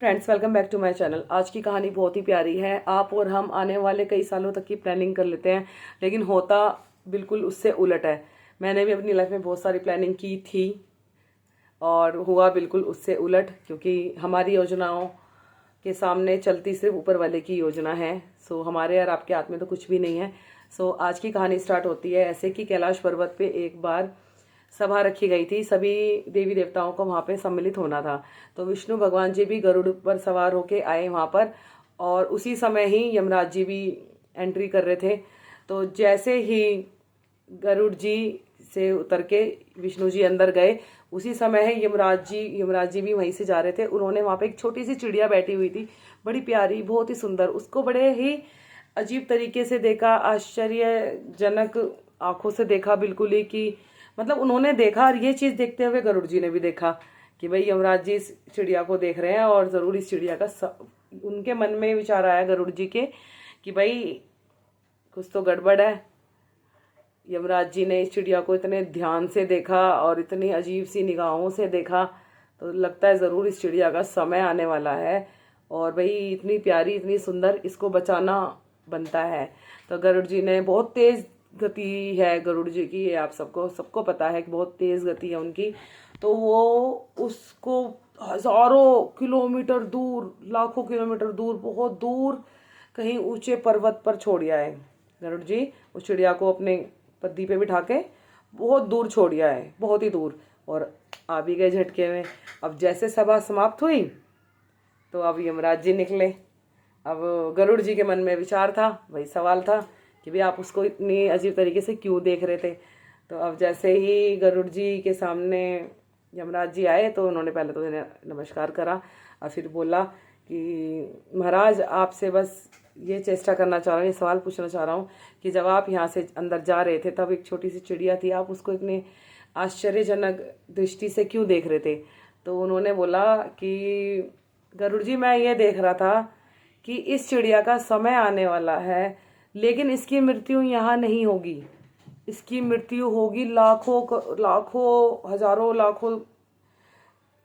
Friends, welcome back to my channel. आज की कहानी बहुत ही प्यारी है। आप और हम आने वाले कई सालों तक की प्लानिंग कर लेते हैं, लेकिन होता बिल्कुल उससे उलट है। मैंने भी अपनी लाइफ में बहुत सारी प्लानिंग की थी और हुआ बिल्कुल उससे उलट, क्योंकि हमारी योजनाओं के सामने चलती सिर्फ ऊपर वाले की योजना है। सो हमारे और आपके हाथ में तो कुछ भी नहीं है। सो आज की कहानी स्टार्ट होती है ऐसे कि कैलाश पर्वत पे एक बार सभा रखी गई थी। सभी देवी देवताओं को वहाँ पे सम्मिलित होना था। तो विष्णु भगवान जी भी गरुड़ पर सवार होके आए वहाँ पर, और उसी समय ही यमराज जी भी एंट्री कर रहे थे। तो जैसे ही गरुड़ जी से उतर के विष्णु जी अंदर गए, उसी समय ही यमराज जी भी वहीं से जा रहे थे। उन्होंने वहाँ पे एक छोटी सी चिड़िया बैठी हुई थी, बड़ी प्यारी, बहुत ही सुंदर। उसको बड़े ही अजीब तरीके से देखा, आश्चर्यजनक आंखों से देखा, बिल्कुल ही कि मतलब उन्होंने देखा, और ये चीज़ देखते हुए गरुड़ जी ने भी देखा कि भाई यमराज जी इस चिड़िया को देख रहे हैं और ज़रूर इस चिड़िया का उनके मन में विचार आया गरुड़ जी के कि भाई कुछ तो गड़बड़ है। यमराज जी ने इस चिड़िया को इतने ध्यान से देखा और इतनी अजीब सी निगाहों से देखा, तो लगता है ज़रूर इस चिड़िया का समय आने वाला है, और भाई इतनी प्यारी, इतनी सुंदर, इसको बचाना बनता है। तो गरुड़ जी ने, बहुत तेज़ गति है गरुड़ जी की, ये आप सबको पता है कि बहुत तेज़ गति है उनकी। तो वो उसको हज़ारों किलोमीटर दूर, लाखों किलोमीटर दूर, बहुत दूर कहीं ऊंचे पर्वत पर छोड़ आए। गरुड़ जी उस चिड़िया को अपने पद्दी पे बिठा के बहुत दूर छोड़ आए, बहुत ही दूर, और आ भी गए झटके में। अब जैसे सभा समाप्त हुई तो अब यमराज जी निकले। अब गरुड़ जी के मन में विचार था, वही सवाल था कि भाई आप उसको इतनी अजीब तरीके से क्यों देख रहे थे। तो अब जैसे ही गरुड़ जी के सामने यमराज जी आए तो उन्होंने पहले तो इन्हें नमस्कार करा और फिर बोला कि महाराज, आपसे बस ये चेष्टा करना चाह रहा हूँ, ये सवाल पूछना चाह रहा हूँ कि जब आप यहाँ से अंदर जा रहे थे तब एक छोटी सी चिड़िया थी, आप उसको इतने आश्चर्यजनक दृष्टि से क्यों देख रहे थे। तो उन्होंने बोला कि गरुड़ जी, मैं ये देख रहा था कि इस चिड़िया का समय आने वाला है, लेकिन इसकी मृत्यु यहाँ नहीं होगी। इसकी मृत्यु होगी लाखों, हजारों, लाखों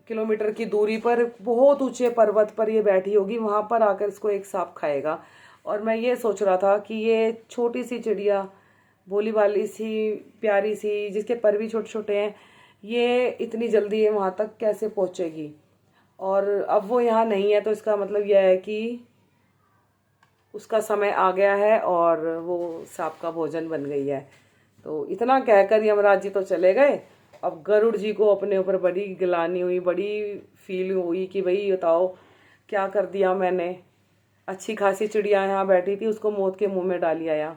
किलोमीटर की दूरी पर, बहुत ऊंचे पर्वत पर ये बैठी होगी। वहां पर आकर इसको एक सांप खाएगा। और मैं ये सोच रहा था कि ये छोटी सी चिड़िया, भोली भाली सी, प्यारी सी, जिसके पर भी छोटे छोटे हैं, ये इतनी जल्दी वहां तक कैसे पहुंचेगी। और अब वो यहाँ नहीं है, तो इसका मतलब यह है कि उसका समय आ गया है और वो सांप का भोजन बन गई है। तो इतना कहकर यमराज जी तो चले गए। अब गरुड़ जी को अपने ऊपर बड़ी गिलानी हुई, बड़ी फील हुई कि भाई बताओ क्या कर दिया मैंने। अच्छी खासी चिड़िया यहाँ बैठी थी, उसको मौत के मुंह में डाली आया।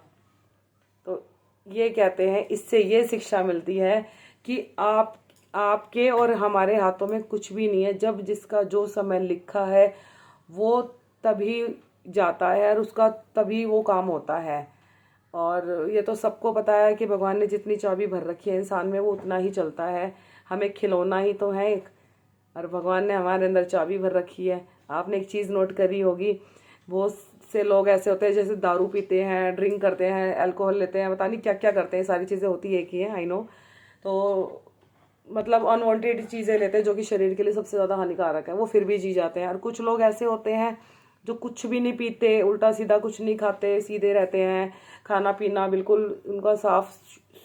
तो ये कहते हैं, इससे ये शिक्षा मिलती है कि आपके और हमारे हाथों में कुछ भी नहीं है। जब जिसका जो समय लिखा है वो तभी जाता है और उसका तभी वो काम होता है। और ये तो सबको पता है कि भगवान ने जितनी चाबी भर रखी है इंसान में, वो उतना ही चलता है। हमें खिलौना ही तो है एक, और भगवान ने हमारे अंदर चाबी भर रखी है। आपने एक चीज़ नोट करी होगी, बहुत से लोग ऐसे होते हैं जैसे दारू पीते हैं, ड्रिंक करते हैं, अल्कोहल लेते हैं, पता नहीं क्या क्या करते हैं, सारी चीज़ें होती एक ही है, आई नो। तो मतलब अनवांटेड चीज़ें लेते हैं जो कि शरीर के लिए सबसे ज़्यादा हानिकारक है, वो फिर भी जी जाते हैं। और कुछ लोग ऐसे होते हैं जो कुछ भी नहीं पीते, उल्टा सीधा कुछ नहीं खाते, सीधे रहते हैं, खाना पीना बिल्कुल उनका साफ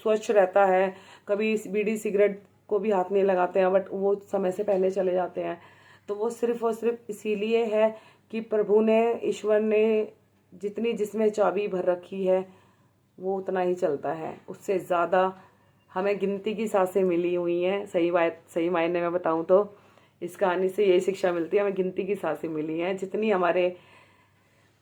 स्वच्छ रहता है, कभी बीड़ी सिगरेट को भी हाथ नहीं लगाते हैं, बट वो समय से पहले चले जाते हैं। तो वो सिर्फ और सिर्फ इसीलिए है कि प्रभु ने, ईश्वर ने जितनी जिसमें चाबी भर रखी है वो उतना ही चलता है। उससे ज़्यादा हमें गिनती की सांसें मिली हुई हैं। सही मायने में बताऊं तो इस कहानी से यही शिक्षा मिलती है, हमें गिनती की सांसें मिली हैं। जितनी हमारे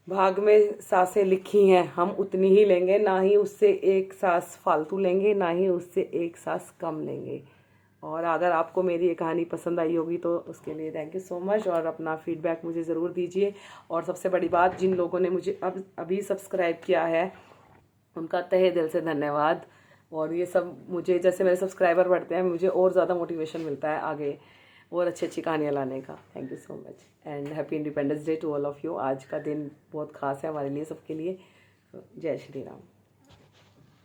भाग में सांसें लिखी हैं हम उतनी ही लेंगे, ना ही उससे एक सांस फालतू लेंगे, ना ही उससे एक सांस कम लेंगे। और अगर आपको मेरी ये कहानी पसंद आई होगी तो उसके लिए थैंक यू सो मच, और अपना फीडबैक मुझे ज़रूर दीजिए। और सबसे बड़ी बात, जिन लोगों ने मुझे अभी सब्सक्राइब किया है उनका तहे दिल से धन्यवाद। और ये सब मुझे, जैसे मेरे सब्सक्राइबर बढ़ते हैं, मुझे और ज़्यादा मोटिवेशन मिलता है आगे और अच्छी अच्छी कहानियाँ लाने का। Thank you so much and happy independence day to all of you. आज का दिन बहुत खास है हमारे लिए, सबके लिए। जय श्री राम।